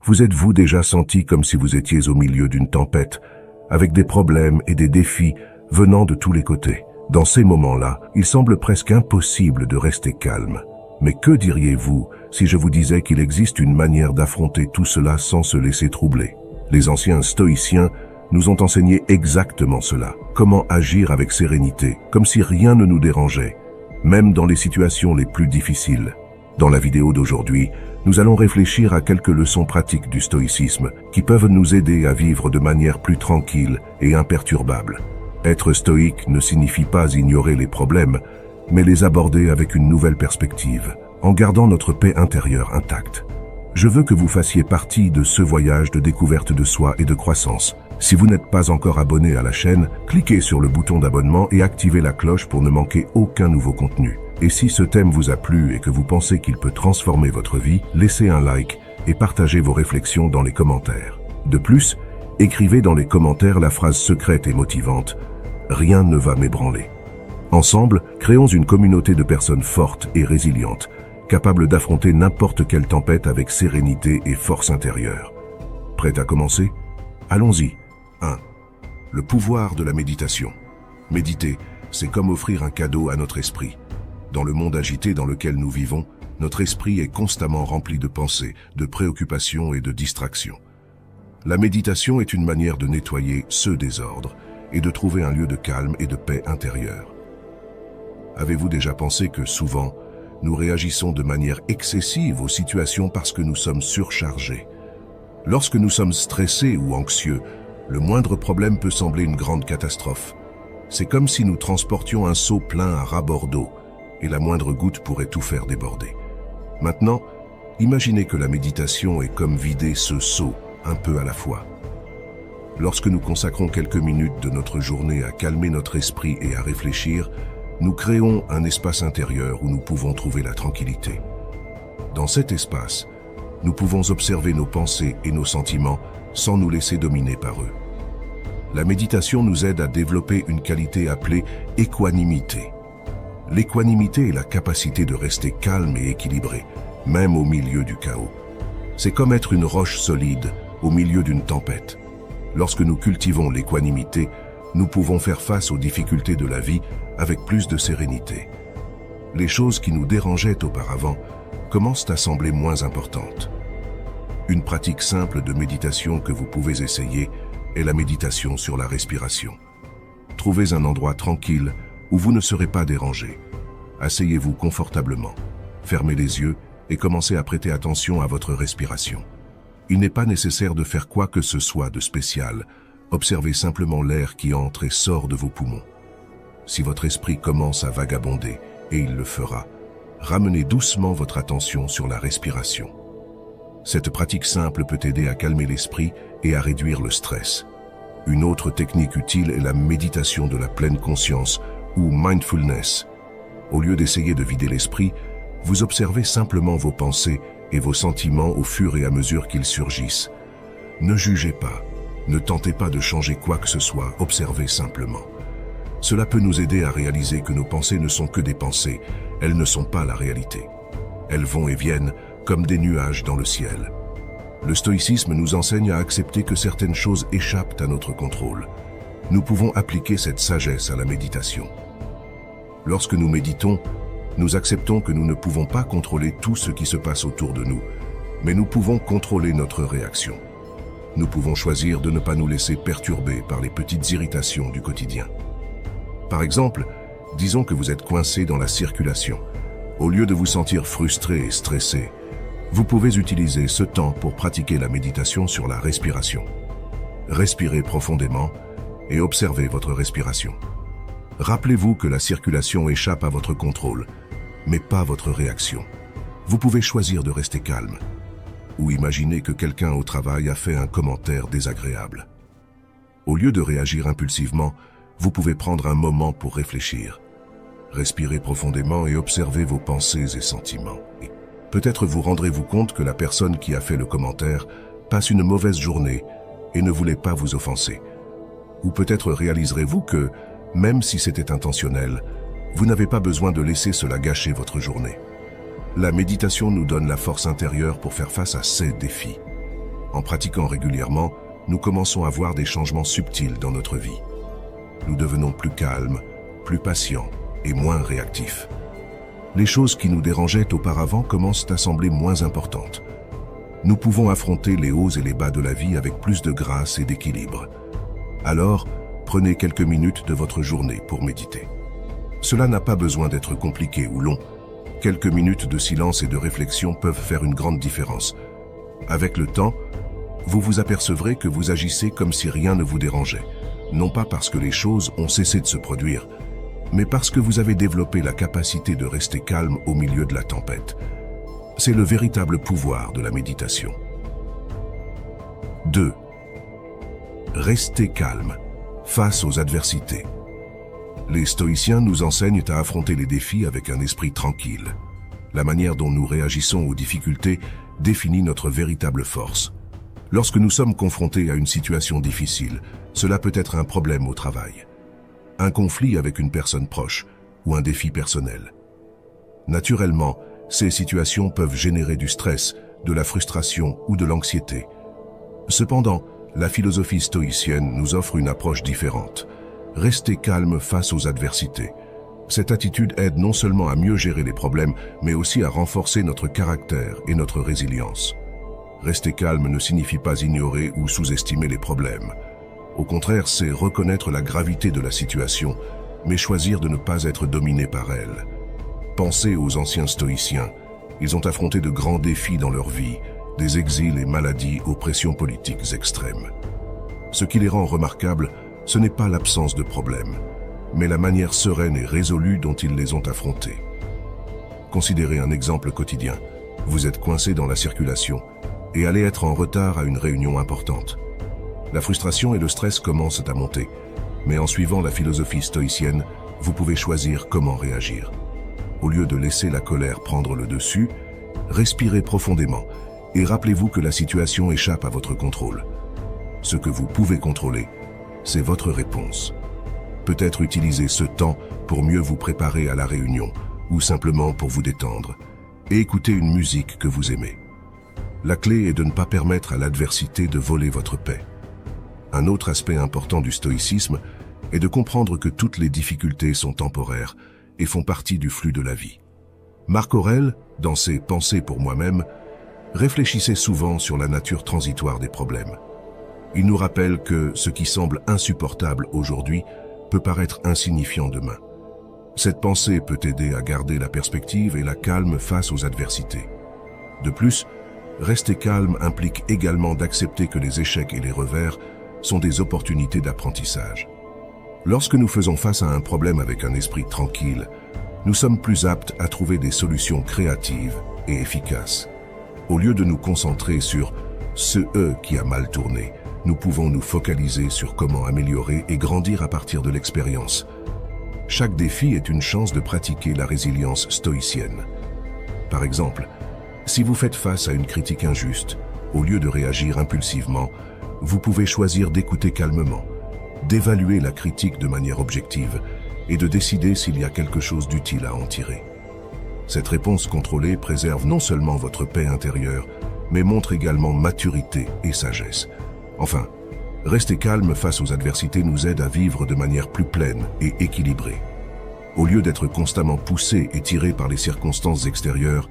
Vous êtes-vous déjà senti comme si vous étiez au milieu d'une tempête, avec des problèmes et des défis venant de tous les côtés? Dans ces moments-là, il semble presque impossible de rester calme. Mais que diriez-vous si je vous disais qu'il existe une manière d'affronter tout cela sans se laisser troubler? Les anciens stoïciens nous ont enseigné exactement cela. Comment agir avec sérénité, comme si rien ne nous dérangeait, même dans les situations les plus difficiles. Dans la vidéo d'aujourd'hui, nous allons réfléchir à quelques leçons pratiques du stoïcisme qui peuvent nous aider à vivre de manière plus tranquille et imperturbable. Être stoïque ne signifie pas ignorer les problèmes, mais les aborder avec une nouvelle perspective, en gardant notre paix intérieure intacte. Je veux que vous fassiez partie de ce voyage de découverte de soi et de croissance. Si vous n'êtes pas encore abonné à la chaîne, cliquez sur le bouton d'abonnement et activez la cloche pour ne manquer aucun nouveau contenu. Et si ce thème vous a plu et que vous pensez qu'il peut transformer votre vie, laissez un like et partagez vos réflexions dans les commentaires. De plus, écrivez dans les commentaires la phrase secrète et motivante « Rien ne va m'ébranler ». Ensemble, créons une communauté de personnes fortes et résilientes, capables d'affronter n'importe quelle tempête avec sérénité et force intérieure. Prêt à commencer? Allons-y. 1. Le pouvoir de la méditation. Méditer, c'est comme offrir un cadeau à notre esprit. Dans le monde agité dans lequel nous vivons, notre esprit est constamment rempli de pensées, de préoccupations et de distractions. La méditation est une manière de nettoyer ce désordre et de trouver un lieu de calme et de paix intérieure. Avez-vous déjà pensé que souvent, nous réagissons de manière excessive aux situations parce que nous sommes surchargés? Lorsque nous sommes stressés ou anxieux, le moindre problème peut sembler une grande catastrophe. C'est comme si nous transportions un seau plein à ras-bord d'eau, et la moindre goutte pourrait tout faire déborder. Maintenant, imaginez que la méditation est comme vider ce seau, un peu à la fois. Lorsque nous consacrons quelques minutes de notre journée à calmer notre esprit et à réfléchir, nous créons un espace intérieur où nous pouvons trouver la tranquillité. Dans cet espace, nous pouvons observer nos pensées et nos sentiments sans nous laisser dominer par eux. La méditation nous aide à développer une qualité appelée équanimité. L'équanimité est la capacité de rester calme et équilibré, même au milieu du chaos. C'est comme être une roche solide au milieu d'une tempête. Lorsque nous cultivons l'équanimité, nous pouvons faire face aux difficultés de la vie avec plus de sérénité. Les choses qui nous dérangeaient auparavant commencent à sembler moins importantes. Une pratique simple de méditation que vous pouvez essayer est la méditation sur la respiration. Trouvez un endroit tranquille où vous ne serez pas dérangé. Asseyez-vous confortablement, fermez les yeux et commencez à prêter attention à votre respiration. Il n'est pas nécessaire de faire quoi que ce soit de spécial. Observez simplement l'air qui entre et sort de vos poumons. Si votre esprit commence à vagabonder, et il le fera, ramenez doucement votre attention sur la respiration. Cette pratique simple peut aider à calmer l'esprit et à réduire le stress. Une autre technique utile est la méditation de la pleine conscience, ou mindfulness. Au lieu d'essayer de vider l'esprit, vous observez simplement vos pensées et vos sentiments au fur et à mesure qu'ils surgissent. Ne jugez pas, ne tentez pas de changer quoi que ce soit, observez simplement. Cela peut nous aider à réaliser que nos pensées ne sont que des pensées, elles ne sont pas la réalité. Elles vont et viennent comme des nuages dans le ciel. Le stoïcisme nous enseigne à accepter que certaines choses échappent à notre contrôle. Nous pouvons appliquer cette sagesse à la méditation. Lorsque nous méditons, nous acceptons que nous ne pouvons pas contrôler tout ce qui se passe autour de nous, mais nous pouvons contrôler notre réaction. Nous pouvons choisir de ne pas nous laisser perturber par les petites irritations du quotidien. Par exemple, disons que vous êtes coincé dans la circulation. Au lieu de vous sentir frustré et stressé, vous pouvez utiliser ce temps pour pratiquer la méditation sur la respiration. Respirez profondément et observez votre respiration. Rappelez-vous que la circulation échappe à votre contrôle, mais pas votre réaction. Vous pouvez choisir de rester calme, ou imaginer que quelqu'un au travail a fait un commentaire désagréable. Au lieu de réagir impulsivement, vous pouvez prendre un moment pour réfléchir. Respirez profondément et observez vos pensées et sentiments. Peut-être vous rendrez-vous compte que la personne qui a fait le commentaire passe une mauvaise journée et ne voulait pas vous offenser. Ou peut-être réaliserez-vous que, même si c'était intentionnel, vous n'avez pas besoin de laisser cela gâcher votre journée. La méditation nous donne la force intérieure pour faire face à ces défis. En pratiquant régulièrement, nous commençons à voir des changements subtils dans notre vie. Nous devenons plus calmes, plus patients et moins réactifs. Les choses qui nous dérangeaient auparavant commencent à sembler moins importantes. Nous pouvons affronter les hauts et les bas de la vie avec plus de grâce et d'équilibre. Alors, prenez quelques minutes de votre journée pour méditer. Cela n'a pas besoin d'être compliqué ou long. Quelques minutes de silence et de réflexion peuvent faire une grande différence. Avec le temps, vous vous apercevrez que vous agissez comme si rien ne vous dérangeait. Non pas parce que les choses ont cessé de se produire, mais parce que vous avez développé la capacité de rester calme au milieu de la tempête. C'est le véritable pouvoir de la méditation. 2. Restez calme face aux adversités. Les stoïciens nous enseignent à affronter les défis avec un esprit tranquille. La manière dont nous réagissons aux difficultés définit notre véritable force. Lorsque nous sommes confrontés à une situation difficile, cela peut être un problème au travail, un conflit avec une personne proche ou un défi personnel. Naturellement, ces situations peuvent générer du stress, de la frustration ou de l'anxiété. Cependant, la philosophie stoïcienne nous offre une approche différente. Rester calme face aux adversités. Cette attitude aide non seulement à mieux gérer les problèmes, mais aussi à renforcer notre caractère et notre résilience. Rester calme ne signifie pas ignorer ou sous-estimer les problèmes. Au contraire, c'est reconnaître la gravité de la situation, mais choisir de ne pas être dominé par elle. Pensez aux anciens stoïciens. Ils ont affronté de grands défis dans leur vie, des exils et maladies aux pressions politiques extrêmes. Ce qui les rend remarquables, ce n'est pas l'absence de problèmes, mais la manière sereine et résolue dont ils les ont affrontés. Considérez un exemple quotidien. Vous êtes coincé dans la circulation et allez être en retard à une réunion importante. La frustration et le stress commencent à monter, mais en suivant la philosophie stoïcienne, vous pouvez choisir comment réagir. Au lieu de laisser la colère prendre le dessus, respirez profondément et rappelez-vous que la situation échappe à votre contrôle. Ce que vous pouvez contrôler, c'est votre réponse. Peut-être utiliser ce temps pour mieux vous préparer à la réunion ou simplement pour vous détendre et écouter une musique que vous aimez. La clé est de ne pas permettre à l'adversité de voler votre paix. Un autre aspect important du stoïcisme est de comprendre que toutes les difficultés sont temporaires et font partie du flux de la vie. Marc Aurèle, dans ses Pensées pour moi-même, réfléchissait souvent sur la nature transitoire des problèmes. Il nous rappelle que ce qui semble insupportable aujourd'hui peut paraître insignifiant demain. Cette pensée peut aider à garder la perspective et la calme face aux adversités. De plus, rester calme implique également d'accepter que les échecs et les revers sont des opportunités d'apprentissage. Lorsque nous faisons face à un problème avec un esprit tranquille, nous sommes plus aptes à trouver des solutions créatives et efficaces. Au lieu de nous concentrer sur ce « qui a mal tourné », nous pouvons nous focaliser sur comment améliorer et grandir à partir de l'expérience. Chaque défi est une chance de pratiquer la résilience stoïcienne. Par exemple, si vous faites face à une critique injuste, au lieu de réagir impulsivement, vous pouvez choisir d'écouter calmement, d'évaluer la critique de manière objective et de décider s'il y a quelque chose d'utile à en tirer. Cette réponse contrôlée préserve non seulement votre paix intérieure, mais montre également maturité et sagesse. Enfin, rester calme face aux adversités nous aide à vivre de manière plus pleine et équilibrée. Au lieu d'être constamment poussé et tiré par les circonstances extérieures,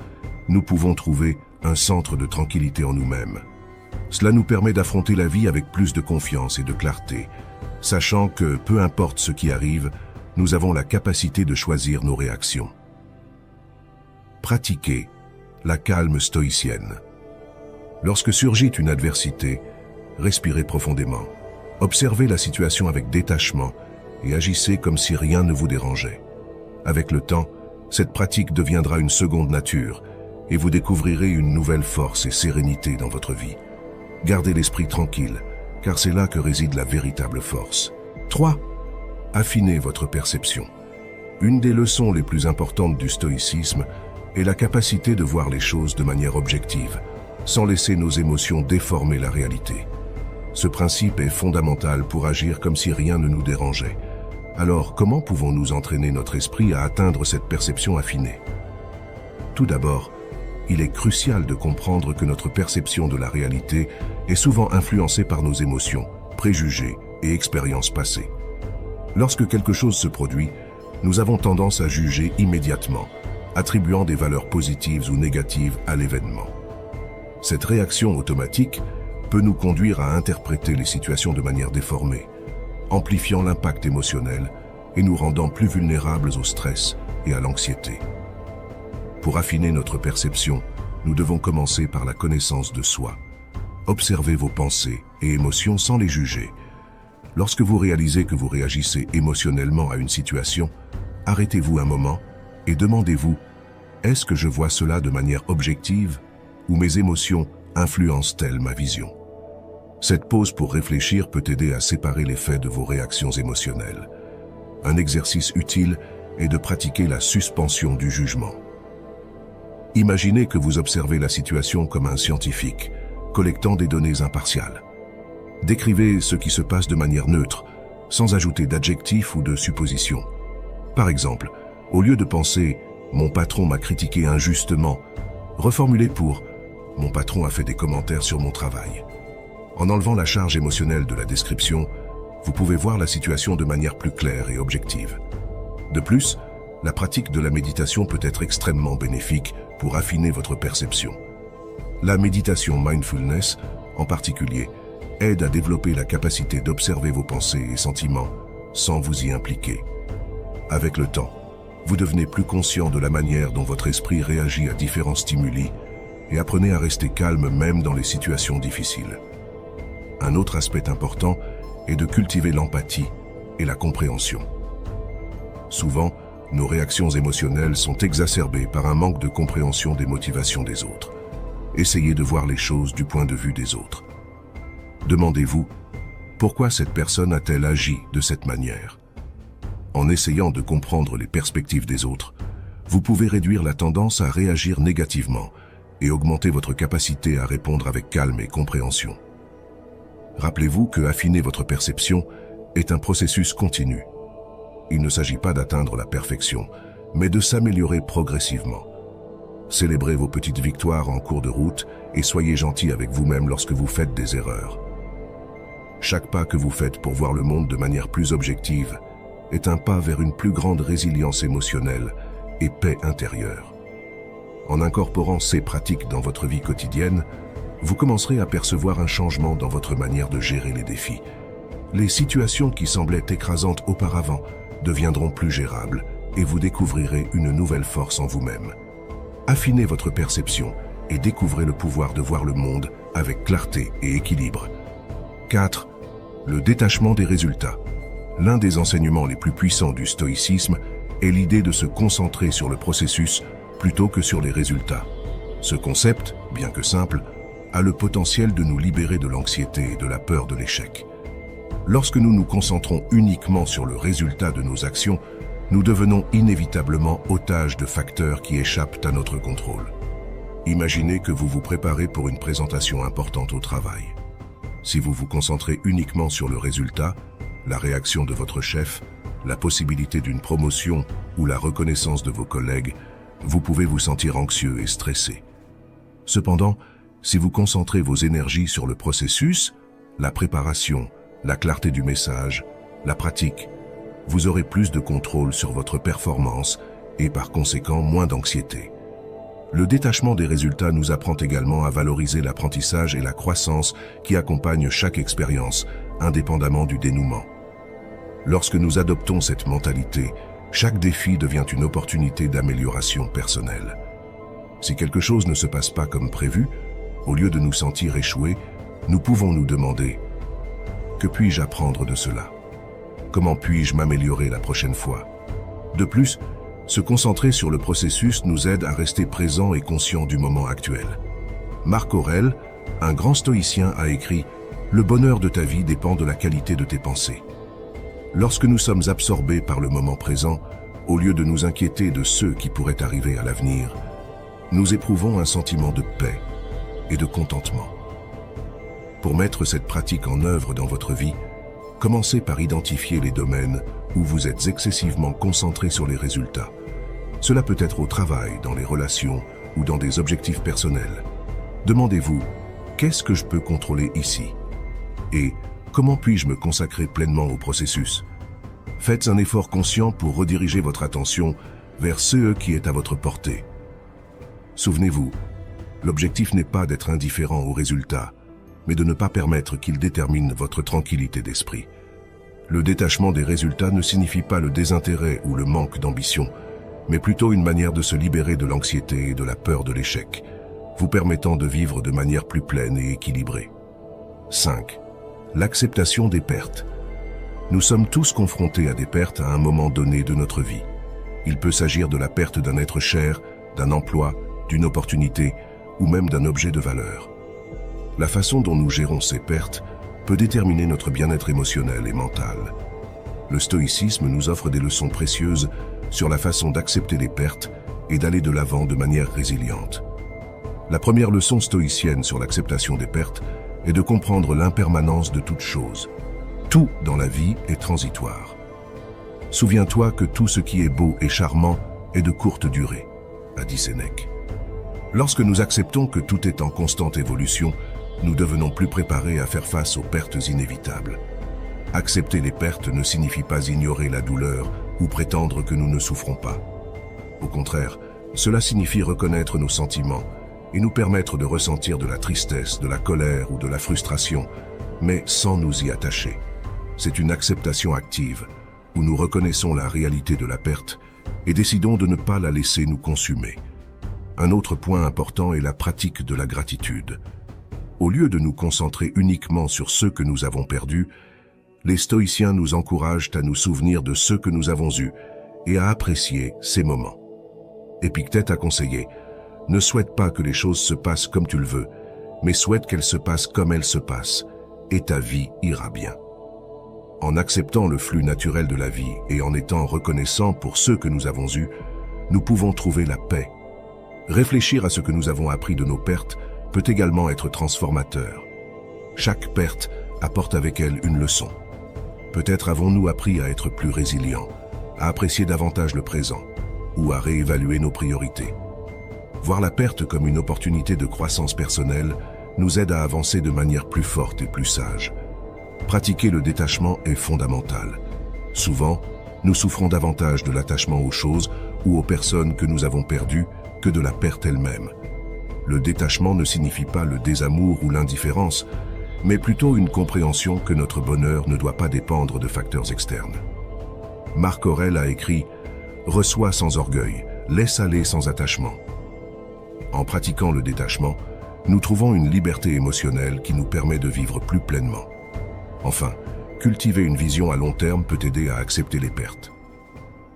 nous pouvons trouver un centre de tranquillité en nous-mêmes. Cela nous permet d'affronter la vie avec plus de confiance et de clarté, sachant que, peu importe ce qui arrive, nous avons la capacité de choisir nos réactions. Pratiquez la calme stoïcienne. Lorsque surgit une adversité, respirez profondément, observez la situation avec détachement et agissez comme si rien ne vous dérangeait. Avec le temps, cette pratique deviendra une seconde nature et vous découvrirez une nouvelle force et sérénité dans votre vie. Gardez l'esprit tranquille, car c'est là que réside la véritable force. 3. Affinez votre perception. Une des leçons les plus importantes du stoïcisme est la capacité de voir les choses de manière objective, sans laisser nos émotions déformer la réalité. Ce principe est fondamental pour agir comme si rien ne nous dérangeait. Alors, comment pouvons-nous entraîner notre esprit à atteindre cette perception affinée? Tout d'abord, il est crucial de comprendre que notre perception de la réalité est souvent influencée par nos émotions, préjugés et expériences passées. Lorsque quelque chose se produit, nous avons tendance à juger immédiatement, attribuant des valeurs positives ou négatives à l'événement. Cette réaction automatique peut nous conduire à interpréter les situations de manière déformée, amplifiant l'impact émotionnel et nous rendant plus vulnérables au stress et à l'anxiété. Pour affiner notre perception, nous devons commencer par la connaissance de soi. Observez vos pensées et émotions sans les juger. Lorsque vous réalisez que vous réagissez émotionnellement à une situation, arrêtez-vous un moment et demandez-vous, est-ce que je vois cela de manière objective ou mes émotions influencent-elles ma vision? Cette pause pour réfléchir peut aider à séparer les faits de vos réactions émotionnelles. Un exercice utile est de pratiquer la suspension du jugement. Imaginez que vous observez la situation comme un scientifique, collectant des données impartiales. Décrivez ce qui se passe de manière neutre, sans ajouter d'adjectifs ou de suppositions. Par exemple, au lieu de penser « mon patron m'a critiqué injustement », reformulez pour « mon patron a fait des commentaires sur mon travail ». En enlevant la charge émotionnelle de la description, vous pouvez voir la situation de manière plus claire et objective. De plus, la pratique de la méditation peut être extrêmement bénéfique pour affiner votre perception. La méditation mindfulness, en particulier, aide à développer la capacité d'observer vos pensées et sentiments sans vous y impliquer. Avec le temps, vous devenez plus conscient de la manière dont votre esprit réagit à différents stimuli et apprenez à rester calme même dans les situations difficiles. Un autre aspect important est de cultiver l'empathie et la compréhension. Souvent, nos réactions émotionnelles sont exacerbées par un manque de compréhension des motivations des autres. Essayez de voir les choses du point de vue des autres. Demandez-vous, pourquoi cette personne a-t-elle agi de cette manière? En essayant de comprendre les perspectives des autres, vous pouvez réduire la tendance à réagir négativement et augmenter votre capacité à répondre avec calme et compréhension. Rappelez-vous que affiner votre perception est un processus continu. Il ne s'agit pas d'atteindre la perfection, mais de s'améliorer progressivement. Célébrez vos petites victoires en cours de route et soyez gentil avec vous-même lorsque vous faites des erreurs. Chaque pas que vous faites pour voir le monde de manière plus objective est un pas vers une plus grande résilience émotionnelle et paix intérieure. En incorporant ces pratiques dans votre vie quotidienne, vous commencerez à percevoir un changement dans votre manière de gérer les défis. Les situations qui semblaient écrasantes auparavant deviendront plus gérables et vous découvrirez une nouvelle force en vous-même. Affinez votre perception et découvrez le pouvoir de voir le monde avec clarté et équilibre. 4. Le détachement des résultats. L'un des enseignements les plus puissants du stoïcisme est l'idée de se concentrer sur le processus plutôt que sur les résultats. Ce concept, bien que simple, a le potentiel de nous libérer de l'anxiété et de la peur de l'échec. Lorsque nous nous concentrons uniquement sur le résultat de nos actions, nous devenons inévitablement otages de facteurs qui échappent à notre contrôle. Imaginez que vous vous préparez pour une présentation importante au travail. Si vous vous concentrez uniquement sur le résultat, la réaction de votre chef, la possibilité d'une promotion ou la reconnaissance de vos collègues, vous pouvez vous sentir anxieux et stressé. Cependant, si vous concentrez vos énergies sur le processus, la préparation, la clarté du message, la pratique, vous aurez plus de contrôle sur votre performance et par conséquent moins d'anxiété. Le détachement des résultats nous apprend également à valoriser l'apprentissage et la croissance qui accompagnent chaque expérience, indépendamment du dénouement. Lorsque nous adoptons cette mentalité, chaque défi devient une opportunité d'amélioration personnelle. Si quelque chose ne se passe pas comme prévu, au lieu de nous sentir échoués, nous pouvons nous demander « Que puis-je apprendre de cela? Comment puis-je m'améliorer la prochaine fois ?» De plus, se concentrer sur le processus nous aide à rester présent et conscient du moment actuel. Marc Aurèle, un grand stoïcien, a écrit « Le bonheur de ta vie dépend de la qualité de tes pensées ». Lorsque nous sommes absorbés par le moment présent, au lieu de nous inquiéter de ceux qui pourraient arriver à l'avenir, nous éprouvons un sentiment de paix et de contentement. Pour mettre cette pratique en œuvre dans votre vie, commencez par identifier les domaines où vous êtes excessivement concentré sur les résultats. Cela peut être au travail, dans les relations ou dans des objectifs personnels. Demandez-vous, qu'est-ce que je peux contrôler ici? Et comment puis-je me consacrer pleinement au processus? Faites un effort conscient pour rediriger votre attention vers ce qui est à votre portée. Souvenez-vous, l'objectif n'est pas d'être indifférent aux résultats, mais de ne pas permettre qu'ils déterminent votre tranquillité d'esprit. Le détachement des résultats ne signifie pas le désintérêt ou le manque d'ambition, mais plutôt une manière de se libérer de l'anxiété et de la peur de l'échec, vous permettant de vivre de manière plus pleine et équilibrée. 5. L'acceptation des pertes. Nous sommes tous confrontés à des pertes à un moment donné de notre vie. Il peut s'agir de la perte d'un être cher, d'un emploi, d'une opportunité ou même d'un objet de valeur. La façon dont nous gérons ces pertes peut déterminer notre bien-être émotionnel et mental. Le stoïcisme nous offre des leçons précieuses sur la façon d'accepter les pertes et d'aller de l'avant de manière résiliente. La première leçon stoïcienne sur l'acceptation des pertes est de comprendre l'impermanence de toute chose. Tout dans la vie est transitoire. Souviens-toi que tout ce qui est beau et charmant est de courte durée, a dit Sénèque. Lorsque nous acceptons que tout est en constante évolution, nous devenons plus préparés à faire face aux pertes inévitables. Accepter les pertes ne signifie pas ignorer la douleur ou prétendre que nous ne souffrons pas. Au contraire, cela signifie reconnaître nos sentiments et nous permettre de ressentir de la tristesse, de la colère ou de la frustration, mais sans nous y attacher. C'est une acceptation active, où nous reconnaissons la réalité de la perte et décidons de ne pas la laisser nous consumer. Un autre point important est la pratique de la gratitude. Au lieu de nous concentrer uniquement sur ce que nous avons perdu, les stoïciens nous encouragent à nous souvenir de ce que nous avons eu et à apprécier ces moments. Épictète a conseillé « Ne souhaite pas que les choses se passent comme tu le veux, mais souhaite qu'elles se passent comme elles se passent, et ta vie ira bien. » En acceptant le flux naturel de la vie et en étant reconnaissants pour ce que nous avons eu, nous pouvons trouver la paix. Réfléchir à ce que nous avons appris de nos pertes peut également être transformateur. Chaque perte apporte avec elle une leçon. Peut-être avons-nous appris à être plus résilients, à apprécier davantage le présent, ou à réévaluer nos priorités. Voir la perte comme une opportunité de croissance personnelle nous aide à avancer de manière plus forte et plus sage. Pratiquer le détachement est fondamental. Souvent, nous souffrons davantage de l'attachement aux choses ou aux personnes que nous avons perdues que de la perte elle-même. Le détachement ne signifie pas le désamour ou l'indifférence, mais plutôt une compréhension que notre bonheur ne doit pas dépendre de facteurs externes. Marc Aurèle a écrit « Reçois sans orgueil, laisse aller sans attachement ». En pratiquant le détachement, nous trouvons une liberté émotionnelle qui nous permet de vivre plus pleinement. Enfin, cultiver une vision à long terme peut aider à accepter les pertes.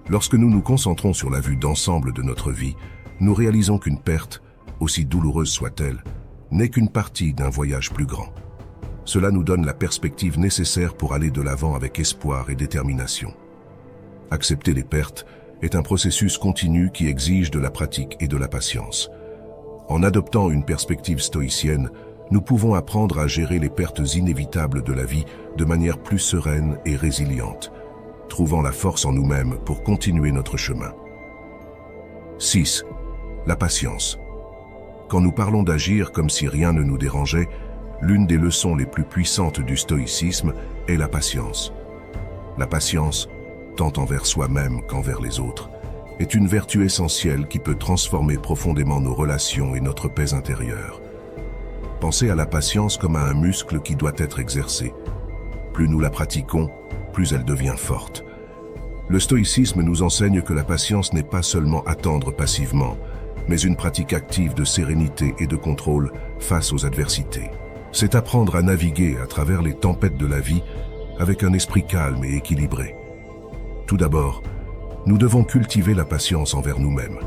Lorsque nous nous concentrons sur la vue d'ensemble de notre vie, nous réalisons qu'une perte, aussi douloureuse soit-elle, n'est qu'une partie d'un voyage plus grand. Cela nous donne la perspective nécessaire pour aller de l'avant avec espoir et détermination. Accepter les pertes est un processus continu qui exige de la pratique et de la patience. En adoptant une perspective stoïcienne, nous pouvons apprendre à gérer les pertes inévitables de la vie de manière plus sereine et résiliente, trouvant la force en nous-mêmes pour continuer notre chemin. 6. La patience. Quand nous parlons d'agir comme si rien ne nous dérangeait, l'une des leçons les plus puissantes du stoïcisme est la patience. La patience, tant envers soi-même qu'envers les autres, est une vertu essentielle qui peut transformer profondément nos relations et notre paix intérieure. Pensez à la patience comme à un muscle qui doit être exercé. Plus nous la pratiquons, plus elle devient forte. Le stoïcisme nous enseigne que la patience n'est pas seulement attendre passivement, mais une pratique active de sérénité et de contrôle face aux adversités. C'est apprendre à naviguer à travers les tempêtes de la vie avec un esprit calme et équilibré. Tout d'abord, nous devons cultiver la patience envers nous-mêmes.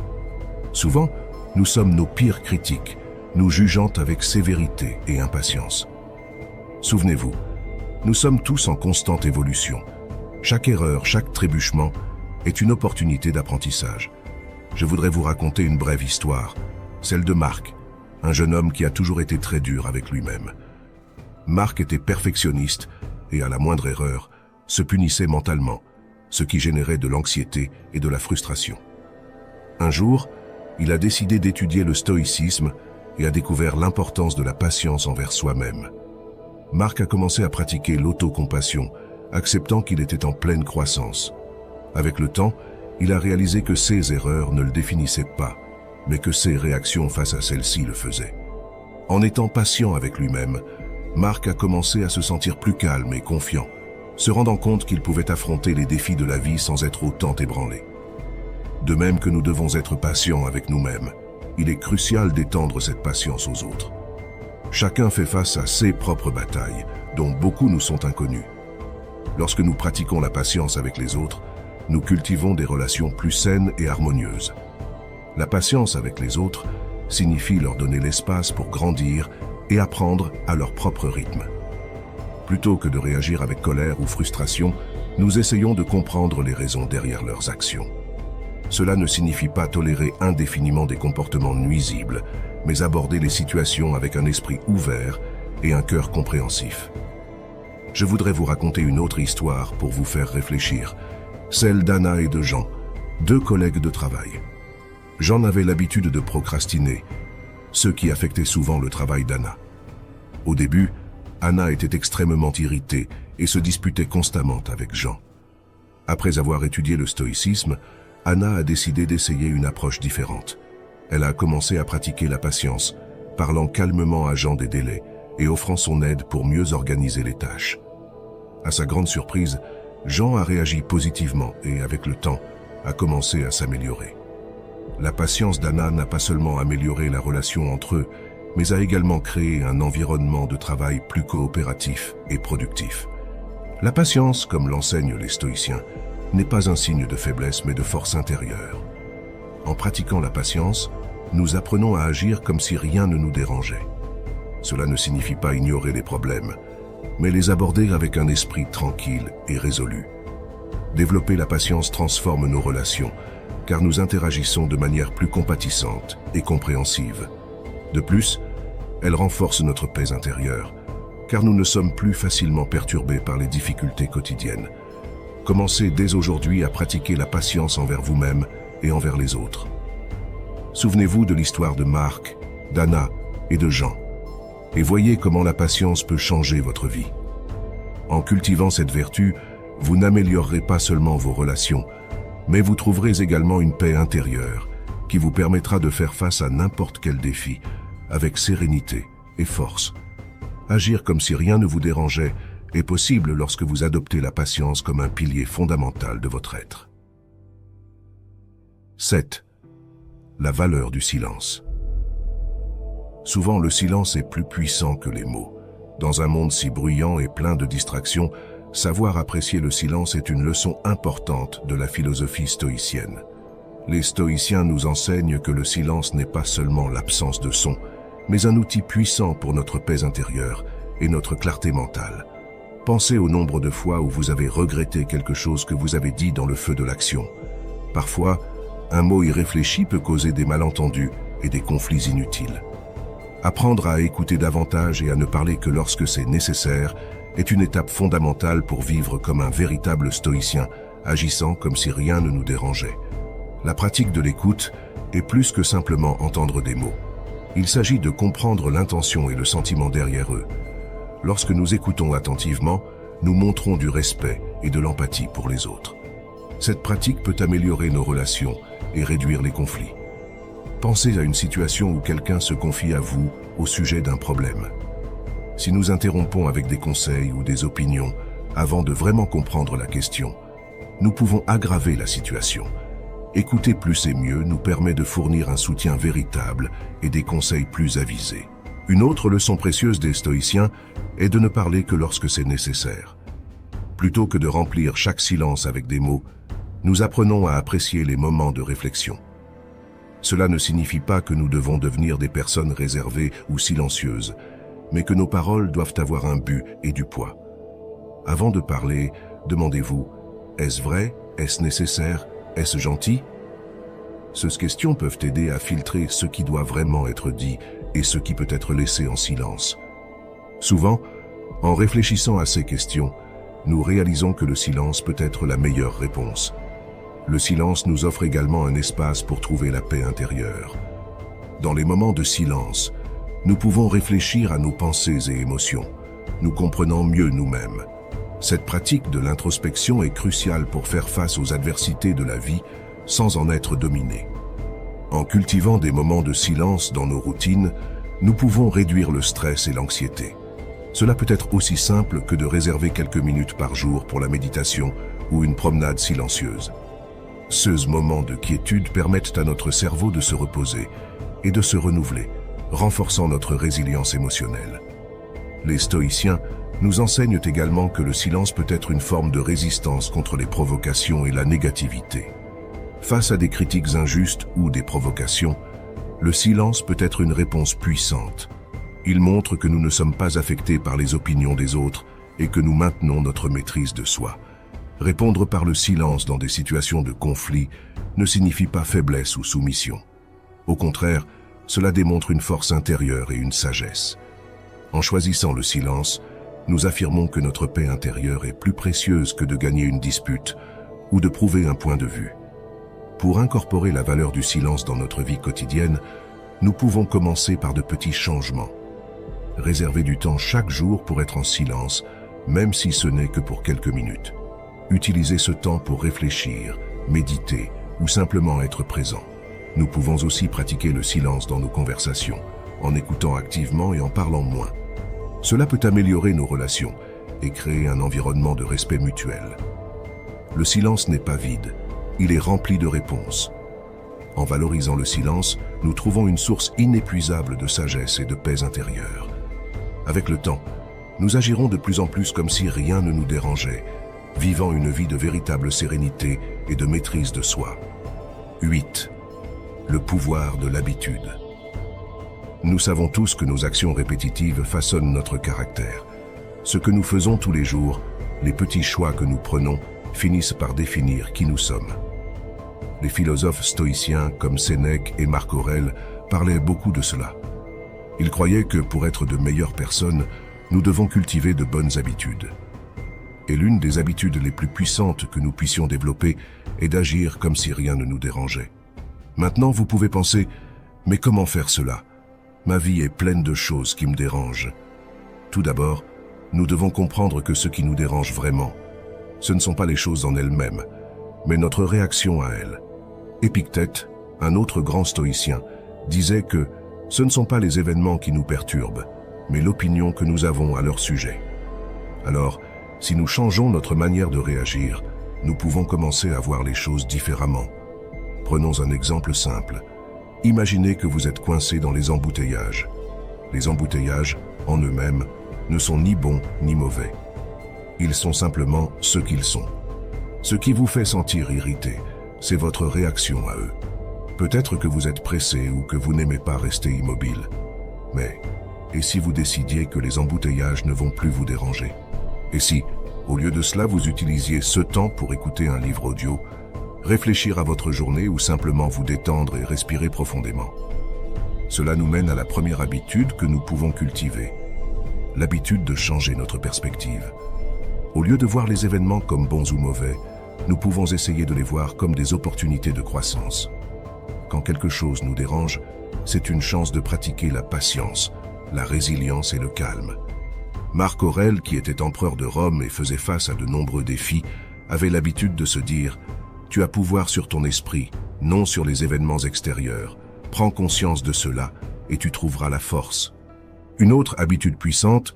Souvent, nous sommes nos pires critiques, nous jugeant avec sévérité et impatience. Souvenez-vous, nous sommes tous en constante évolution. Chaque erreur, chaque trébuchement est une opportunité d'apprentissage. Je voudrais vous raconter une brève histoire, celle de Marc, un jeune homme qui a toujours été très dur avec lui-même. Marc était perfectionniste et à la moindre erreur, se punissait mentalement, ce qui générait de l'anxiété et de la frustration. Un jour, Il a décidé d'étudier le stoïcisme et a découvert l'importance de la patience envers soi-même. Marc a commencé à pratiquer l'autocompassion, acceptant qu'il était en pleine croissance. Avec le temps, il a réalisé que ses erreurs ne le définissaient pas, mais que ses réactions face à celles-ci le faisaient. En étant patient avec lui-même, Marc a commencé à se sentir plus calme et confiant, se rendant compte qu'il pouvait affronter les défis de la vie sans être autant ébranlé. De même que nous devons être patients avec nous-mêmes, il est crucial d'étendre cette patience aux autres. Chacun fait face à ses propres batailles, dont beaucoup nous sont inconnues. Lorsque nous pratiquons la patience avec les autres, nous cultivons des relations plus saines et harmonieuses. La patience avec les autres signifie leur donner l'espace pour grandir et apprendre à leur propre rythme. Plutôt que de réagir avec colère ou frustration, nous essayons de comprendre les raisons derrière leurs actions. Cela ne signifie pas tolérer indéfiniment des comportements nuisibles, mais aborder les situations avec un esprit ouvert et un cœur compréhensif. Je voudrais vous raconter une autre histoire pour vous faire réfléchir, celle d'Anna et de Jean, deux collègues de travail. Jean avait l'habitude de procrastiner, ce qui affectait souvent le travail d'Anna. Au début, Anna était extrêmement irritée et se disputait constamment avec Jean. Après avoir étudié le stoïcisme, Anna a décidé d'essayer une approche différente. Elle a commencé à pratiquer la patience, parlant calmement à Jean des délais et offrant son aide pour mieux organiser les tâches. À sa grande surprise, Jean a réagi positivement et, avec le temps, a commencé à s'améliorer. La patience d'Anna n'a pas seulement amélioré la relation entre eux, mais a également créé un environnement de travail plus coopératif et productif. La patience, comme l'enseignent les stoïciens, n'est pas un signe de faiblesse mais de force intérieure. En pratiquant la patience, nous apprenons à agir comme si rien ne nous dérangeait. Cela ne signifie pas ignorer les problèmes, mais les aborder avec un esprit tranquille et résolu. Développer la patience transforme nos relations, car nous interagissons de manière plus compatissante et compréhensive. De plus, elle renforce notre paix intérieure, car nous ne sommes plus facilement perturbés par les difficultés quotidiennes. Commencez dès aujourd'hui à pratiquer la patience envers vous-même et envers les autres. Souvenez-vous de l'histoire de Marc, d'Anna et de Jean, et voyez comment la patience peut changer votre vie. En cultivant cette vertu, vous n'améliorerez pas seulement vos relations, mais vous trouverez également une paix intérieure qui vous permettra de faire face à n'importe quel défi avec sérénité et force. Agir comme si rien ne vous dérangeait est possible lorsque vous adoptez la patience comme un pilier fondamental de votre être. 7. La valeur du silence. Souvent, le silence est plus puissant que les mots. Dans un monde si bruyant et plein de distractions, savoir apprécier le silence est une leçon importante de la philosophie stoïcienne. Les stoïciens nous enseignent que le silence n'est pas seulement l'absence de son, mais un outil puissant pour notre paix intérieure et notre clarté mentale. Pensez au nombre de fois où vous avez regretté quelque chose que vous avez dit dans le feu de l'action. Parfois, un mot irréfléchi peut causer des malentendus et des conflits inutiles. Apprendre à écouter davantage et à ne parler que lorsque c'est nécessaire est une étape fondamentale pour vivre comme un véritable stoïcien, agissant comme si rien ne nous dérangeait. La pratique de l'écoute est plus que simplement entendre des mots. Il s'agit de comprendre l'intention et le sentiment derrière eux. Lorsque nous écoutons attentivement, nous montrons du respect et de l'empathie pour les autres. Cette pratique peut améliorer nos relations et réduire les conflits. Pensez à une situation où quelqu'un se confie à vous au sujet d'un problème. Si nous interrompons avec des conseils ou des opinions avant de vraiment comprendre la question, nous pouvons aggraver la situation. Écouter plus et mieux nous permet de fournir un soutien véritable et des conseils plus avisés. Une autre leçon précieuse des stoïciens est de ne parler que lorsque c'est nécessaire. Plutôt que de remplir chaque silence avec des mots, nous apprenons à apprécier les moments de réflexion. Cela ne signifie pas que nous devons devenir des personnes réservées ou silencieuses, mais que nos paroles doivent avoir un but et du poids. Avant de parler, demandez-vous, est-ce vrai? Est-ce nécessaire? Est-ce gentil? Ces questions peuvent aider à filtrer ce qui doit vraiment être dit et ce qui peut être laissé en silence. Souvent, en réfléchissant à ces questions, nous réalisons que le silence peut être la meilleure réponse. Le silence nous offre également un espace pour trouver la paix intérieure. Dans les moments de silence, nous pouvons réfléchir à nos pensées et émotions, nous comprenant mieux nous-mêmes. Cette pratique de l'introspection est cruciale pour faire face aux adversités de la vie sans en être dominé. En cultivant des moments de silence dans nos routines, nous pouvons réduire le stress et l'anxiété. Cela peut être aussi simple que de réserver quelques minutes par jour pour la méditation ou une promenade silencieuse. Ces moments de quiétude permettent à notre cerveau de se reposer et de se renouveler, renforçant notre résilience émotionnelle. Les stoïciens nous enseignent également que le silence peut être une forme de résistance contre les provocations et la négativité. Face à des critiques injustes ou des provocations, le silence peut être une réponse puissante. Il montre que nous ne sommes pas affectés par les opinions des autres et que nous maintenons notre maîtrise de soi. Répondre par le silence dans des situations de conflit ne signifie pas faiblesse ou soumission. Au contraire, cela démontre une force intérieure et une sagesse. En choisissant le silence, nous affirmons que notre paix intérieure est plus précieuse que de gagner une dispute ou de prouver un point de vue. Pour incorporer la valeur du silence dans notre vie quotidienne, nous pouvons commencer par de petits changements. Réserver du temps chaque jour pour être en silence, même si ce n'est que pour quelques minutes. Utilisez ce temps pour réfléchir, méditer ou simplement être présent. Nous pouvons aussi pratiquer le silence dans nos conversations, en écoutant activement et en parlant moins. Cela peut améliorer nos relations et créer un environnement de respect mutuel. Le silence n'est pas vide, il est rempli de réponses. En valorisant le silence, nous trouvons une source inépuisable de sagesse et de paix intérieure. Avec le temps, nous agirons de plus en plus comme si rien ne nous dérangeait, vivant une vie de véritable sérénité et de maîtrise de soi. 8. Le pouvoir de l'habitude. Nous savons tous que nos actions répétitives façonnent notre caractère. Ce que nous faisons tous les jours, les petits choix que nous prenons, finissent par définir qui nous sommes. Les philosophes stoïciens comme Sénèque et Marc Aurèle parlaient beaucoup de cela. Ils croyaient que pour être de meilleures personnes, nous devons cultiver de bonnes habitudes. Et l'une des habitudes les plus puissantes que nous puissions développer est d'agir comme si rien ne nous dérangeait. Maintenant, vous pouvez penser, mais comment faire cela? Ma vie est pleine de choses qui me dérangent. Tout d'abord, nous devons comprendre que ce qui nous dérange vraiment, ce ne sont pas les choses en elles-mêmes, mais notre réaction à elles. Épictète, un autre grand stoïcien, disait que ce ne sont pas les événements qui nous perturbent, mais l'opinion que nous avons à leur sujet. Alors, si nous changeons notre manière de réagir, nous pouvons commencer à voir les choses différemment. Prenons un exemple simple. Imaginez que vous êtes coincé dans les embouteillages. Les embouteillages, en eux-mêmes, ne sont ni bons ni mauvais. Ils sont simplement ce qu'ils sont. Ce qui vous fait sentir irrité, c'est votre réaction à eux. Peut-être que vous êtes pressé ou que vous n'aimez pas rester immobile. Mais, et si vous décidiez que les embouteillages ne vont plus vous déranger? Et si, au lieu de cela, vous utilisiez ce temps pour écouter un livre audio, réfléchir à votre journée ou simplement vous détendre et respirer profondément? Cela nous mène à la première habitude que nous pouvons cultiver, l'habitude de changer notre perspective. Au lieu de voir les événements comme bons ou mauvais, nous pouvons essayer de les voir comme des opportunités de croissance. Quand quelque chose nous dérange, c'est une chance de pratiquer la patience, la résilience et le calme. Marc Aurèle, qui était empereur de Rome et faisait face à de nombreux défis, avait l'habitude de se dire « Tu as pouvoir sur ton esprit, non sur les événements extérieurs. Prends conscience de cela et tu trouveras la force. » Une autre habitude puissante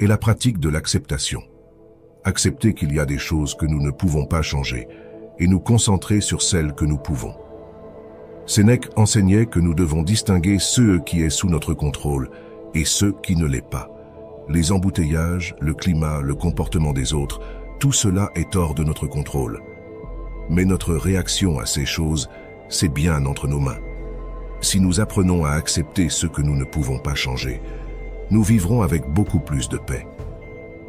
est la pratique de l'acceptation. Accepter qu'il y a des choses que nous ne pouvons pas changer et nous concentrer sur celles que nous pouvons. Sénèque enseignait que nous devons distinguer ce qui est sous notre contrôle et ce qui ne l'est pas. Les embouteillages, le climat, le comportement des autres, tout cela est hors de notre contrôle. Mais notre réaction à ces choses, c'est bien entre nos mains. Si nous apprenons à accepter ce que nous ne pouvons pas changer, nous vivrons avec beaucoup plus de paix.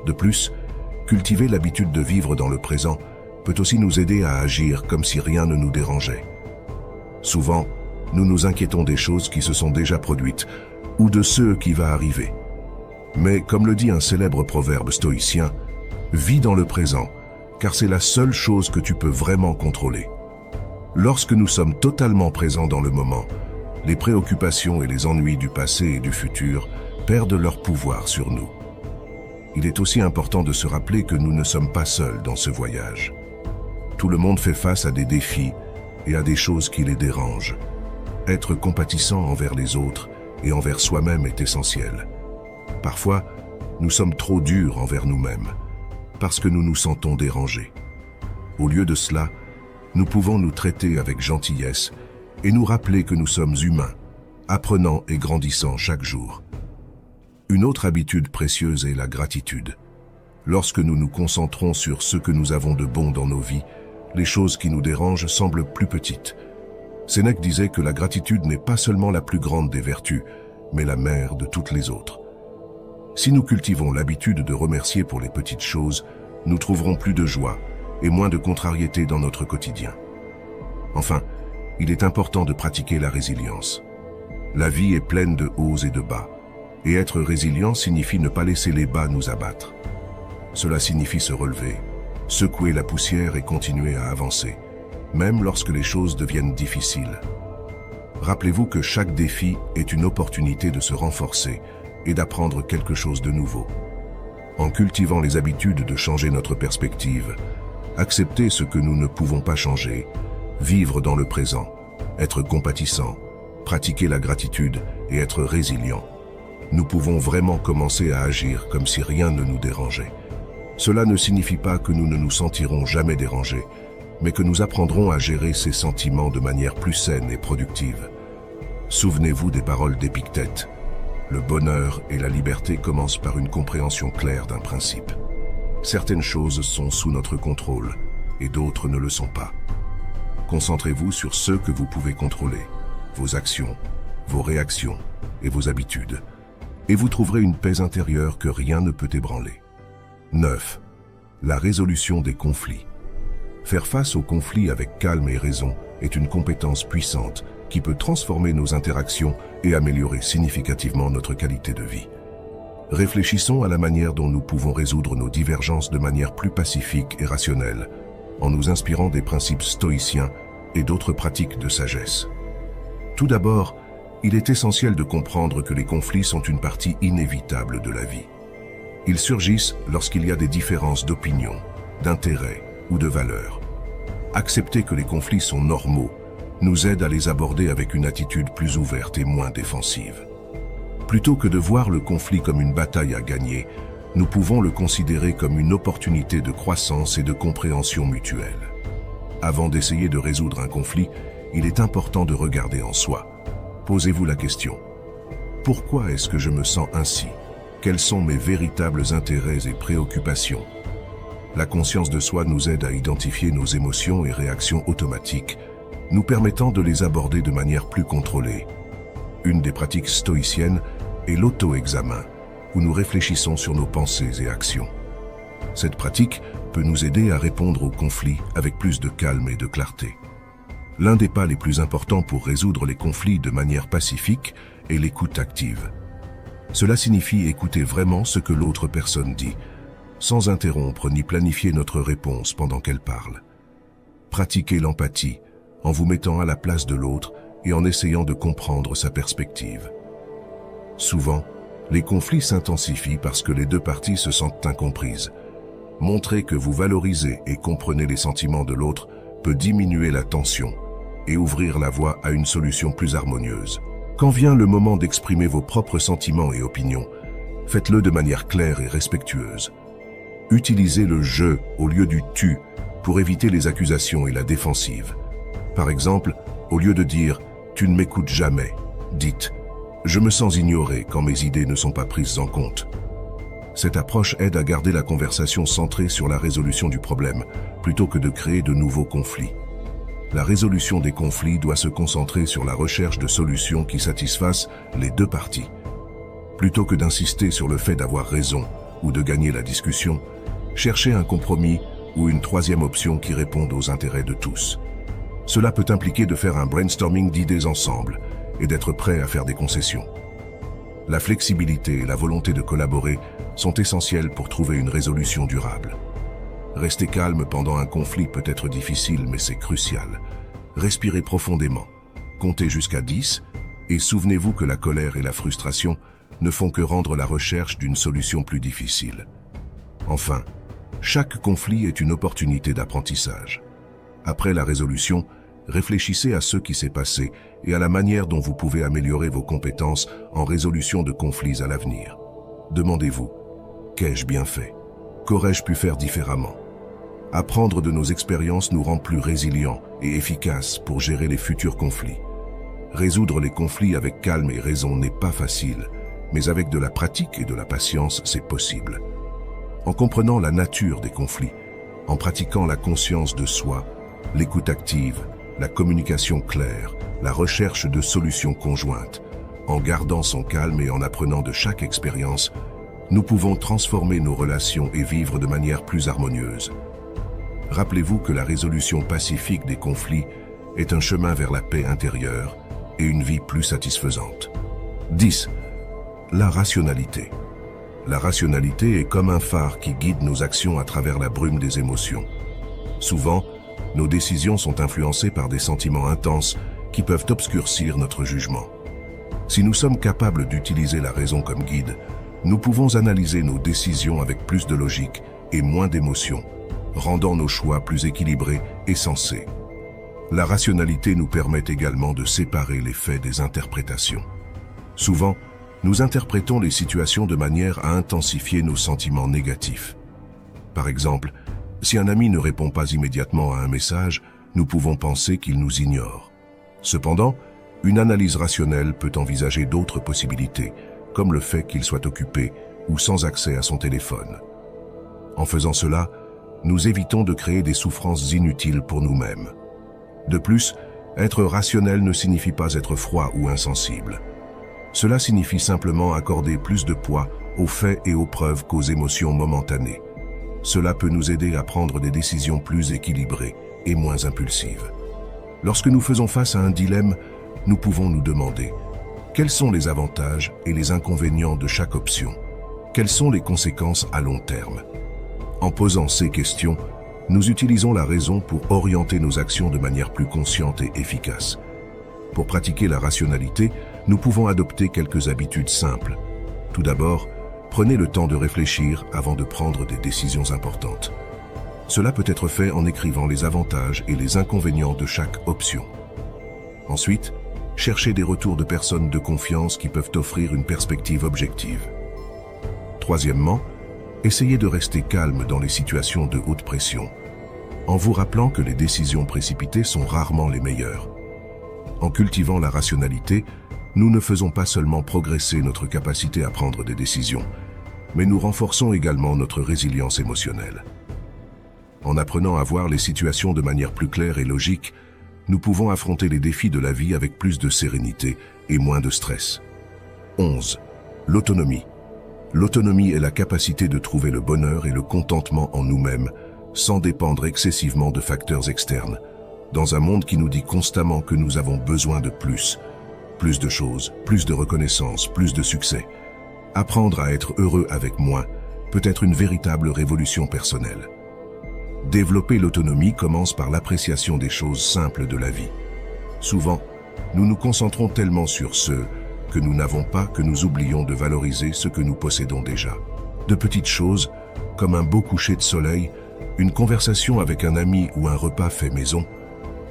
De plus, cultiver l'habitude de vivre dans le présent peut aussi nous aider à agir comme si rien ne nous dérangeait. Souvent, nous nous inquiétons des choses qui se sont déjà produites ou de ce qui va arriver. Mais comme le dit un célèbre proverbe stoïcien, vis dans le présent, car c'est la seule chose que tu peux vraiment contrôler. Lorsque nous sommes totalement présents dans le moment, les préoccupations et les ennuis du passé et du futur perdent leur pouvoir sur nous. Il est aussi important de se rappeler que nous ne sommes pas seuls dans ce voyage. Tout le monde fait face à des défis et à des choses qui les dérangent. Être compatissant envers les autres et envers soi-même est essentiel. Parfois, nous sommes trop durs envers nous-mêmes, parce que nous nous sentons dérangés. Au lieu de cela, nous pouvons nous traiter avec gentillesse et nous rappeler que nous sommes humains, apprenant et grandissant chaque jour. Une autre habitude précieuse est la gratitude. Lorsque nous nous concentrons sur ce que nous avons de bon dans nos vies, les choses qui nous dérangent semblent plus petites. Sénèque disait que la gratitude n'est pas seulement la plus grande des vertus, mais la mère de toutes les autres. Si nous cultivons l'habitude de remercier pour les petites choses, nous trouverons plus de joie et moins de contrariété dans notre quotidien. Enfin, il est important de pratiquer la résilience. La vie est pleine de hauts et de bas, et être résilient signifie ne pas laisser les bas nous abattre. Cela signifie se relever, secouer la poussière et continuer à avancer, même lorsque les choses deviennent difficiles. Rappelez-vous que chaque défi est une opportunité de se renforcer et d'apprendre quelque chose de nouveau. En cultivant les habitudes de changer notre perspective, accepter ce que nous ne pouvons pas changer, vivre dans le présent, être compatissant, pratiquer la gratitude et être résilient, nous pouvons vraiment commencer à agir comme si rien ne nous dérangeait. Cela ne signifie pas que nous ne nous sentirons jamais dérangés, mais que nous apprendrons à gérer ces sentiments de manière plus saine et productive. Souvenez-vous des paroles d'Épictète. Le bonheur et la liberté commencent par une compréhension claire d'un principe. Certaines choses sont sous notre contrôle et d'autres ne le sont pas. Concentrez-vous sur ce que vous pouvez contrôler, vos actions, vos réactions et vos habitudes, et vous trouverez une paix intérieure que rien ne peut ébranler. 9. La résolution des conflits. Faire face aux conflits avec calme et raison est une compétence puissante qui peut transformer nos interactions et améliorer significativement notre qualité de vie. Réfléchissons à la manière dont nous pouvons résoudre nos divergences de manière plus pacifique et rationnelle, en nous inspirant des principes stoïciens et d'autres pratiques de sagesse. Tout d'abord, il est essentiel de comprendre que les conflits sont une partie inévitable de la vie. Ils surgissent lorsqu'il y a des différences d'opinion, d'intérêts ou de valeurs. Accepter que les conflits sont normaux nous aide à les aborder avec une attitude plus ouverte et moins défensive. Plutôt que de voir le conflit comme une bataille à gagner, nous pouvons le considérer comme une opportunité de croissance et de compréhension mutuelle. Avant d'essayer de résoudre un conflit, il est important de regarder en soi. Posez-vous la question. Pourquoi est-ce que je me sens ainsi? Quels sont mes véritables intérêts et préoccupations? La conscience de soi nous aide à identifier nos émotions et réactions automatiques, nous permettant de les aborder de manière plus contrôlée. Une des pratiques stoïciennes est l'auto-examen, où nous réfléchissons sur nos pensées et actions. Cette pratique peut nous aider à répondre aux conflits avec plus de calme et de clarté. L'un des pas les plus importants pour résoudre les conflits de manière pacifique est l'écoute active. Cela signifie écouter vraiment ce que l'autre personne dit, sans interrompre ni planifier notre réponse pendant qu'elle parle. Pratiquez l'empathie en vous mettant à la place de l'autre et en essayant de comprendre sa perspective. Souvent, les conflits s'intensifient parce que les deux parties se sentent incomprises. Montrer que vous valorisez et comprenez les sentiments de l'autre peut diminuer la tension et ouvrir la voie à une solution plus harmonieuse. Quand vient le moment d'exprimer vos propres sentiments et opinions, faites-le de manière claire et respectueuse. Utilisez le « je » au lieu du « tu » pour éviter les accusations et la défensive. Par exemple, au lieu de dire « tu ne m'écoutes jamais », dites « je me sens ignoré quand mes idées ne sont pas prises en compte ». Cette approche aide à garder la conversation centrée sur la résolution du problème, plutôt que de créer de nouveaux conflits. La résolution des conflits doit se concentrer sur la recherche de solutions qui satisfassent les deux parties. Plutôt que d'insister sur le fait d'avoir raison ou de gagner la discussion, cherchez un compromis ou une troisième option qui réponde aux intérêts de tous. Cela peut impliquer de faire un brainstorming d'idées ensemble et d'être prêt à faire des concessions. La flexibilité et la volonté de collaborer sont essentielles pour trouver une résolution durable. Rester calme pendant un conflit peut être difficile, mais c'est crucial. Respirez profondément, comptez jusqu'à 10 et souvenez-vous que la colère et la frustration ne font que rendre la recherche d'une solution plus difficile. Enfin, chaque conflit est une opportunité d'apprentissage. Après la résolution, réfléchissez à ce qui s'est passé et à la manière dont vous pouvez améliorer vos compétences en résolution de conflits à l'avenir. Demandez-vous, qu'ai-je bien fait? Qu'aurais-je pu faire différemment? Apprendre de nos expériences nous rend plus résilients et efficaces pour gérer les futurs conflits. Résoudre les conflits avec calme et raison n'est pas facile, mais avec de la pratique et de la patience, c'est possible. En comprenant la nature des conflits, en pratiquant la conscience de soi, l'écoute active, la communication claire, la recherche de solutions conjointes, en gardant son calme et en apprenant de chaque expérience, nous pouvons transformer nos relations et vivre de manière plus harmonieuse. Rappelez-vous que la résolution pacifique des conflits est un chemin vers la paix intérieure et une vie plus satisfaisante. 10. La rationalité. La rationalité est comme un phare qui guide nos actions à travers la brume des émotions. Souvent, nos décisions sont influencées par des sentiments intenses qui peuvent obscurcir notre jugement. Si nous sommes capables d'utiliser la raison comme guide, nous pouvons analyser nos décisions avec plus de logique et moins d'émotion, rendant nos choix plus équilibrés et sensés. La rationalité nous permet également de séparer les faits des interprétations. Souvent, nous interprétons les situations de manière à intensifier nos sentiments négatifs. Par exemple, si un ami ne répond pas immédiatement à un message, nous pouvons penser qu'il nous ignore. Cependant, une analyse rationnelle peut envisager d'autres possibilités, comme le fait qu'il soit occupé ou sans accès à son téléphone. En faisant cela, nous évitons de créer des souffrances inutiles pour nous-mêmes. De plus, être rationnel ne signifie pas être froid ou insensible. Cela signifie simplement accorder plus de poids aux faits et aux preuves qu'aux émotions momentanées. Cela peut nous aider à prendre des décisions plus équilibrées et moins impulsives. Lorsque nous faisons face à un dilemme, nous pouvons nous demander quels sont les avantages et les inconvénients de chaque option? Quelles sont les conséquences à long terme? En posant ces questions, nous utilisons la raison pour orienter nos actions de manière plus consciente et efficace. Pour pratiquer la rationalité, nous pouvons adopter quelques habitudes simples. Tout d'abord, prenez le temps de réfléchir avant de prendre des décisions importantes. Cela peut être fait en écrivant les avantages et les inconvénients de chaque option. Ensuite, cherchez des retours de personnes de confiance qui peuvent offrir une perspective objective. Troisièmement, essayez de rester calme dans les situations de haute pression, en vous rappelant que les décisions précipitées sont rarement les meilleures. En cultivant la rationalité, nous ne faisons pas seulement progresser notre capacité à prendre des décisions, mais nous renforçons également notre résilience émotionnelle. En apprenant à voir les situations de manière plus claire et logique, nous pouvons affronter les défis de la vie avec plus de sérénité et moins de stress. 11. L'autonomie. L'autonomie est la capacité de trouver le bonheur et le contentement en nous-mêmes, sans dépendre excessivement de facteurs externes, dans un monde qui nous dit constamment que nous avons besoin de plus de choses, plus de reconnaissance, plus de succès. Apprendre à être heureux avec moins peut être une véritable révolution personnelle. Développer l'autonomie commence par l'appréciation des choses simples de la vie. Souvent, nous nous concentrons tellement sur ce que nous n'avons pas que nous oublions de valoriser ce que nous possédons déjà. De petites choses, comme un beau coucher de soleil, une conversation avec un ami ou un repas fait maison,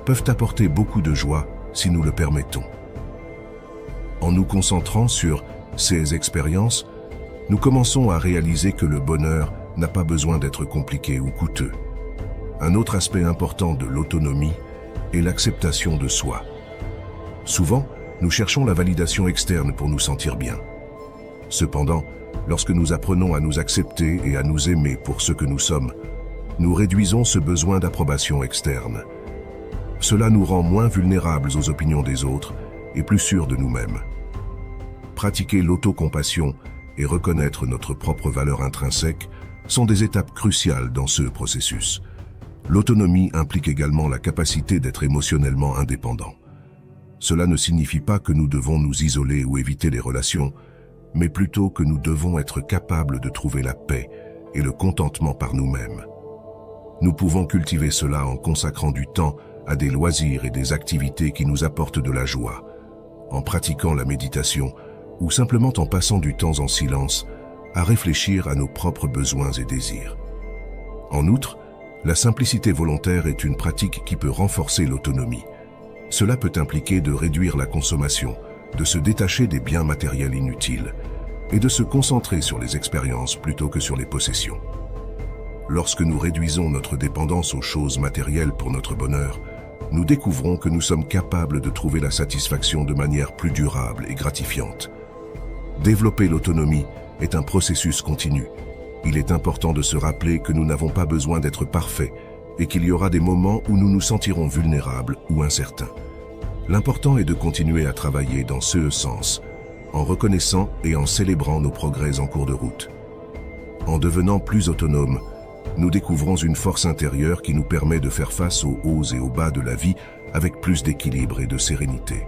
peuvent apporter beaucoup de joie si nous le permettons. En nous concentrant sur ces expériences, nous commençons à réaliser que le bonheur n'a pas besoin d'être compliqué ou coûteux. Un autre aspect important de l'autonomie est l'acceptation de soi. Souvent, nous cherchons la validation externe pour nous sentir bien. Cependant, lorsque nous apprenons à nous accepter et à nous aimer pour ce que nous sommes, nous réduisons ce besoin d'approbation externe. Cela nous rend moins vulnérables aux opinions des autres et plus sûrs de nous-mêmes. Pratiquer l'autocompassion et reconnaître notre propre valeur intrinsèque sont des étapes cruciales dans ce processus. L'autonomie implique également la capacité d'être émotionnellement indépendant. Cela ne signifie pas que nous devons nous isoler ou éviter les relations, mais plutôt que nous devons être capables de trouver la paix et le contentement par nous-mêmes. Nous pouvons cultiver cela en consacrant du temps à des loisirs et des activités qui nous apportent de la joie, en pratiquant la méditation ou simplement en passant du temps en silence à réfléchir à nos propres besoins et désirs. En outre, la simplicité volontaire est une pratique qui peut renforcer l'autonomie. Cela peut impliquer de réduire la consommation, de se détacher des biens matériels inutiles et de se concentrer sur les expériences plutôt que sur les possessions. Lorsque nous réduisons notre dépendance aux choses matérielles pour notre bonheur, nous découvrons que nous sommes capables de trouver la satisfaction de manière plus durable et gratifiante. Développer l'autonomie est un processus continu. Il est important de se rappeler que nous n'avons pas besoin d'être parfaits et qu'il y aura des moments où nous nous sentirons vulnérables ou incertains. L'important est de continuer à travailler dans ce sens, en reconnaissant et en célébrant nos progrès en cours de route. En devenant plus autonomes, nous découvrons une force intérieure qui nous permet de faire face aux hauts et aux bas de la vie avec plus d'équilibre et de sérénité.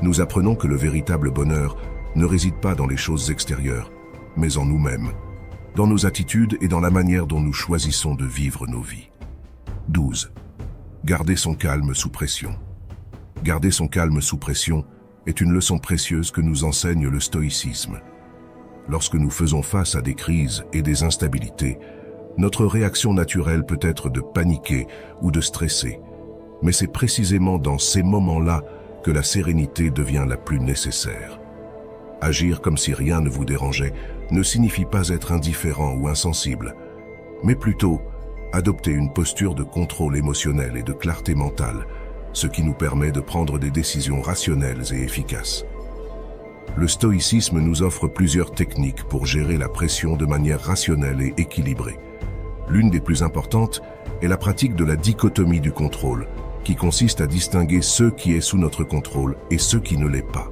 Nous apprenons que le véritable bonheur ne réside pas dans les choses extérieures, mais en nous-mêmes, dans nos attitudes et dans la manière dont nous choisissons de vivre nos vies. 12. Garder son calme sous pression. Garder son calme sous pression est une leçon précieuse que nous enseigne le stoïcisme. Lorsque nous faisons face à des crises et des instabilités, notre réaction naturelle peut être de paniquer ou de stresser. Mais c'est précisément dans ces moments-là que la sérénité devient la plus nécessaire. Agir comme si rien ne vous dérangeait ne signifie pas être indifférent ou insensible, mais plutôt adopter une posture de contrôle émotionnel et de clarté mentale, ce qui nous permet de prendre des décisions rationnelles et efficaces. Le stoïcisme nous offre plusieurs techniques pour gérer la pression de manière rationnelle et équilibrée. L'une des plus importantes est la pratique de la dichotomie du contrôle, qui consiste à distinguer ce qui est sous notre contrôle et ce qui ne l'est pas.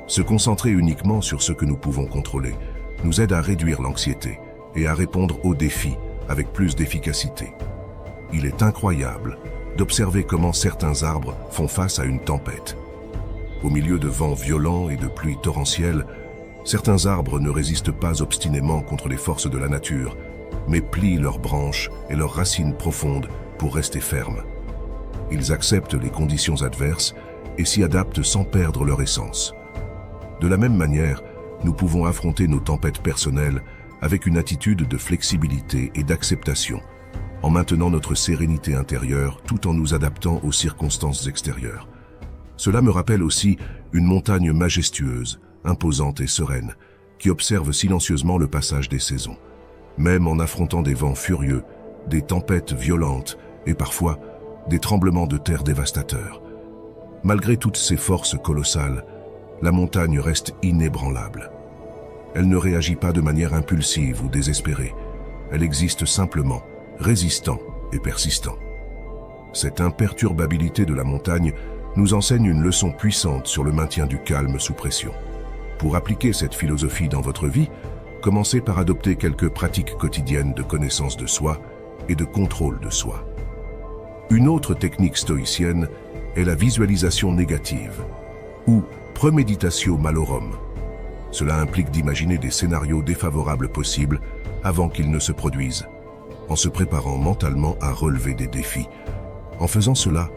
Se concentrer uniquement sur ce que nous pouvons contrôler nous aide à réduire l'anxiété et à répondre aux défis avec plus d'efficacité. Il est incroyable d'observer comment certains arbres font face à une tempête. Au milieu de vents violents et de pluies torrentielles, certains arbres ne résistent pas obstinément contre les forces de la nature, mais plient leurs branches et leurs racines profondes pour rester fermes. Ils acceptent les conditions adverses et s'y adaptent sans perdre leur essence. De la même manière, nous pouvons affronter nos tempêtes personnelles avec une attitude de flexibilité et d'acceptation, en maintenant notre sérénité intérieure tout en nous adaptant aux circonstances extérieures. Cela me rappelle aussi une montagne majestueuse, imposante et sereine, qui observe silencieusement le passage des saisons. Même en affrontant des vents furieux, des tempêtes violentes et parfois des tremblements de terre dévastateurs. Malgré toutes ces forces colossales, la montagne reste inébranlable. Elle ne réagit pas de manière impulsive ou désespérée. Elle existe simplement, résistant et persistant. Cette imperturbabilité de la montagne nous enseigne une leçon puissante sur le maintien du calme sous pression. Pour appliquer cette philosophie dans votre vie, commencez par adopter quelques pratiques quotidiennes de connaissance de soi et de contrôle de soi. Une autre technique stoïcienne est la visualisation négative, ou premeditatio malorum. Cela implique d'imaginer des scénarios défavorables possibles avant qu'ils ne se produisent, en se préparant mentalement à relever des défis. En faisant cela,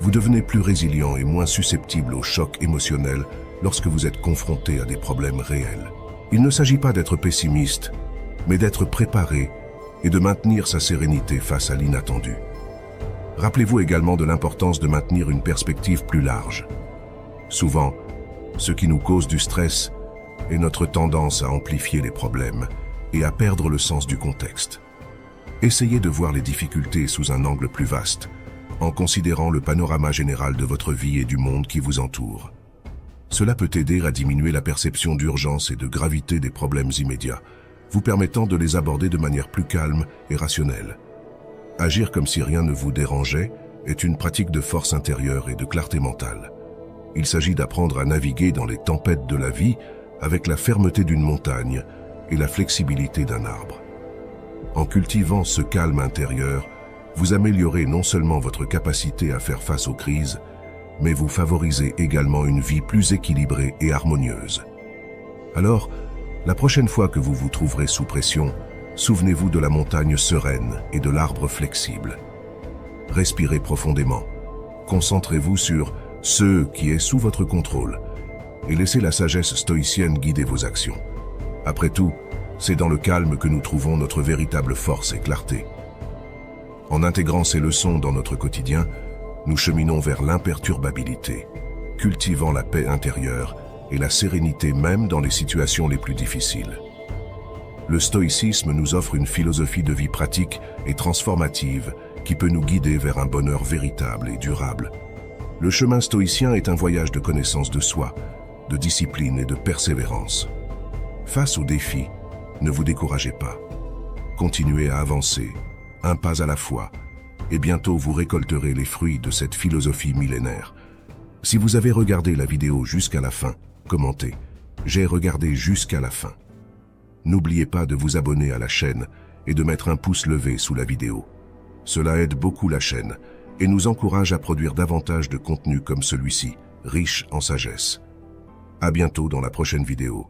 vous devenez plus résilient et moins susceptible aux chocs émotionnels lorsque vous êtes confronté à des problèmes réels. Il ne s'agit pas d'être pessimiste, mais d'être préparé et de maintenir sa sérénité face à l'inattendu. Rappelez-vous également de l'importance de maintenir une perspective plus large. Souvent, ce qui nous cause du stress est notre tendance à amplifier les problèmes et à perdre le sens du contexte. Essayez de voir les difficultés sous un angle plus vaste, en considérant le panorama général de votre vie et du monde qui vous entoure. Cela peut aider à diminuer la perception d'urgence et de gravité des problèmes immédiats, vous permettant de les aborder de manière plus calme et rationnelle. Agir comme si rien ne vous dérangeait est une pratique de force intérieure et de clarté mentale. Il s'agit d'apprendre à naviguer dans les tempêtes de la vie avec la fermeté d'une montagne et la flexibilité d'un arbre. En cultivant ce calme intérieur, vous améliorez non seulement votre capacité à faire face aux crises, mais vous favorisez également une vie plus équilibrée et harmonieuse. Alors, la prochaine fois que vous vous trouverez sous pression, souvenez-vous de la montagne sereine et de l'arbre flexible. respirez profondément. Concentrez-vous sur ce qui est sous votre contrôle et laissez la sagesse stoïcienne guider vos actions. Après tout, c'est dans le calme que nous trouvons notre véritable force et clarté. En intégrant ces leçons dans notre quotidien, nous cheminons vers l'imperturbabilité, cultivant la paix intérieure et la sérénité même dans les situations les plus difficiles. Le stoïcisme nous offre une philosophie de vie pratique et transformative qui peut nous guider vers un bonheur véritable et durable. Le chemin stoïcien est un voyage de connaissance de soi, de discipline et de persévérance. Face aux défis, ne vous découragez pas. Continuez à avancer, un pas à la fois, et bientôt vous récolterez les fruits de cette philosophie millénaire. Si vous avez regardé la vidéo jusqu'à la fin, commentez « J'ai regardé jusqu'à la fin ». N'oubliez pas de vous abonner à la chaîne et de mettre un pouce levé sous la vidéo. Cela aide beaucoup la chaîne et nous encourage à produire davantage de contenu comme celui-ci, riche en sagesse. À bientôt dans la prochaine vidéo.